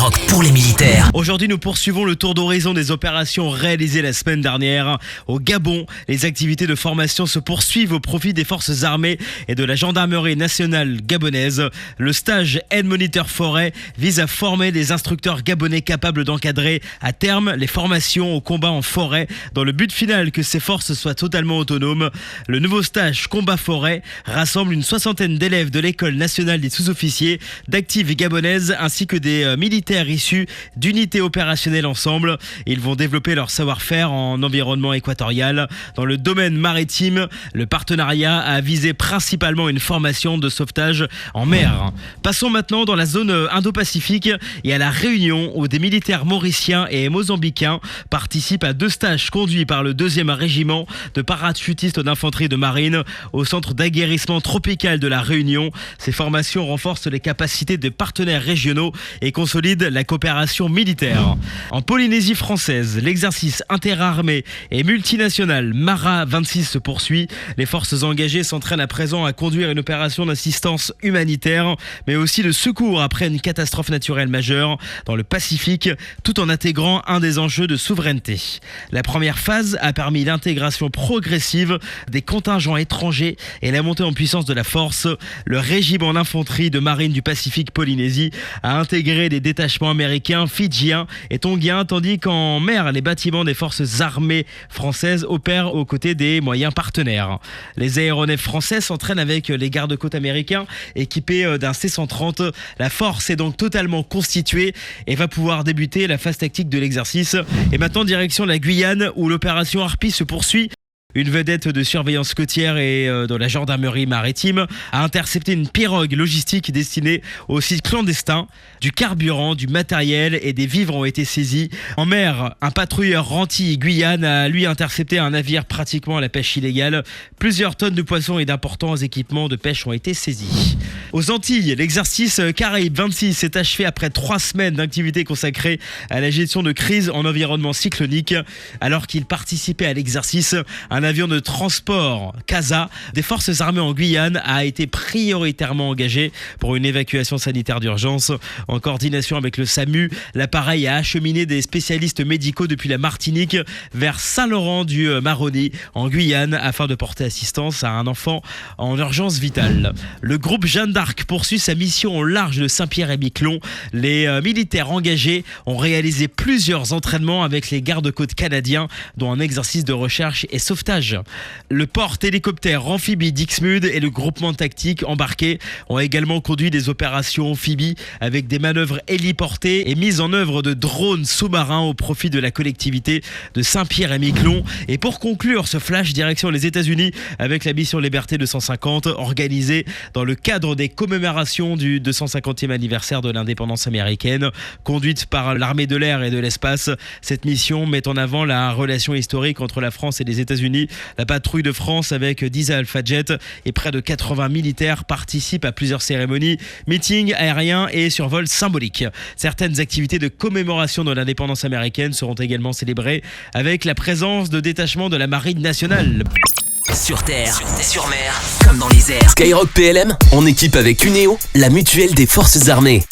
Skyrock pour les militaires. Aujourd'hui, nous poursuivons le tour d'horizon des opérations réalisées la semaine dernière. Au Gabon, les activités de formation se poursuivent au profit des forces armées et de la gendarmerie nationale gabonaise. Le stage Aide Moniteur Forêt vise à former des instructeurs gabonais capables d'encadrer à terme les formations au combat en forêt dans le but final que ces forces soient totalement autonomes. Le nouveau stage Combat Forêt rassemble une soixantaine d'élèves de l'École nationale des sous-officiers d'actives gabonaises ainsi que des militaires issus d'unités opérationnelles ensemble. Ils vont développer leur savoir-faire en environnement équatorial. Dans le domaine maritime, le partenariat a visé principalement une formation de sauvetage en mer. Passons maintenant dans la zone Indo-Pacifique et à la Réunion où des militaires mauriciens et mozambicains participent à 2 stages conduits par le 2e régiment de parachutistes d'infanterie de marine au centre d'aguerrissement tropical de la Réunion. Ces formations renforcent les capacités des partenaires régionaux et consolident la coopération militaire. En Polynésie française, l'exercice interarmé et multinational Mara 26 se poursuit. Les forces engagées s'entraînent à présent à conduire une opération d'assistance humanitaire, mais aussi de secours après une catastrophe naturelle majeure dans le Pacifique, tout en intégrant un des enjeux de souveraineté. La première phase a permis l'intégration progressive des contingents étrangers et la montée en puissance de la force. Le régiment d'infanterie de marine du Pacifique Polynésie a intégré des détachements américains, fidjiens et tongiens, tandis qu'en mer, les bâtiments des forces armées françaises opèrent aux côtés des moyens partenaires. Les aéronefs français s'entraînent avec les gardes-côtes américains équipés d'un C-130. La force est donc totalement constituée et va pouvoir débuter la phase tactique de l'exercice. Et maintenant, direction la Guyane où l'opération Harpie se poursuit. Une vedette de surveillance côtière et de la gendarmerie maritime a intercepté une pirogue logistique destinée aux sites clandestins. Du carburant, du matériel et des vivres ont été saisis. En mer, un patrouilleur Renty-Guyane a lui intercepté un navire pratiquement à la pêche illégale. Plusieurs tonnes de poissons et d'importants équipements de pêche ont été saisis. Aux Antilles, l'exercice Caraïbes 26 s'est achevé après 3 semaines d'activité consacrée à la gestion de crise en environnement cyclonique. Alors qu'il participait à l'exercice, un avion de transport CASA des forces armées en Guyane a été prioritairement engagé pour une évacuation sanitaire d'urgence. En coordination avec le SAMU, l'appareil a acheminé des spécialistes médicaux depuis la Martinique vers Saint-Laurent-du-Maroni en Guyane afin de porter assistance à un enfant en urgence vitale. Le groupe Jeanne d'Arc poursuit sa mission au large de Saint-Pierre-et-Miquelon. Les militaires engagés ont réalisé plusieurs entraînements avec les gardes-côtes canadiens, dont un exercice de recherche et sauvetage. Le porte-hélicoptère amphibie d'Ixmude et le groupement tactique embarqué ont également conduit des opérations amphibies avec des manœuvres héliportées et mise en œuvre de drones sous-marins au profit de la collectivité de Saint-Pierre-et-Miquelon. Et pour conclure ce flash, direction les États-Unis avec la mission Liberté 250 organisée dans le cadre des commémorations du 250e anniversaire de l'indépendance américaine, conduite par l'armée de l'air et de l'espace. Cette mission met en avant la relation historique entre la France et les États-Unis. La patrouille de France avec 10 Alpha Jet et près de 80 militaires participent à plusieurs cérémonies, meetings aériens et survols symboliques. Certaines activités de commémoration de l'indépendance américaine seront également célébrées avec la présence de détachements de la Marine nationale. Sur terre, sur mer, comme dans les airs. Skyrock PLM, en équipe avec Uneo, la mutuelle des forces armées.